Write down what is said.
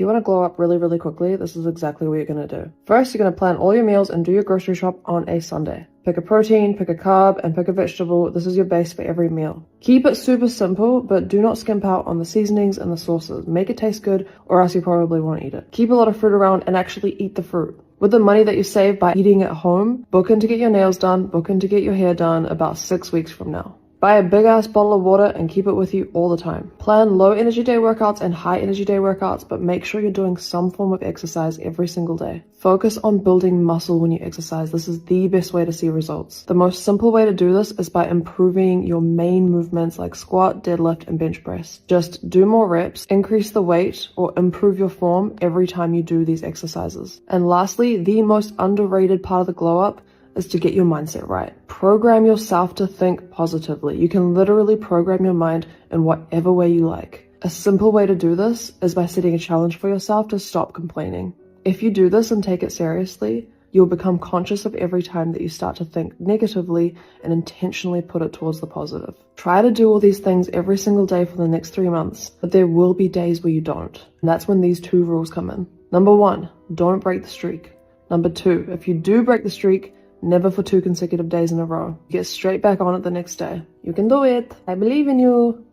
If you want to glow up really, really quickly, this is exactly what you're going to do. First, you're going to plan all your meals and do your grocery shop on a Sunday. Pick a protein, pick a carb, and pick a vegetable. This is your base for every meal. Keep it super simple, but do not skimp out on the seasonings and the sauces. Make it taste good, or else you probably won't eat it. Keep a lot of fruit around and actually eat the fruit. With the money that you save by eating at home, book in to get your nails done, book in to get your hair done about 6 weeks from now. Buy a big ass bottle of water and keep it with you all the time. Plan low energy day workouts and high energy day workouts, but make sure you're doing some form of exercise every single day. Focus on building muscle when you exercise. This is the best way to see results. The most simple way to do this is by improving your main movements like squat, deadlift, and bench press. Just do more reps, increase the weight, or improve your form every time you do these exercises. And lastly, the most underrated part of the glow up is to get your mindset right. Program yourself to think positively. You can literally program your mind in whatever way you like. A simple way to do this is by setting a challenge for yourself to stop complaining. If you do this and take it seriously, you'll become conscious of every time that you start to think negatively and intentionally put it towards the positive. Try to do all these things every single day for the next 3 months, but there will be days where you don't. And that's when these 2 rules come in. Number 1, don't break the streak. Number 2, if you do break the streak, never for 2 consecutive days in a row. Get straight back on it the next day. You can do it. I believe in you.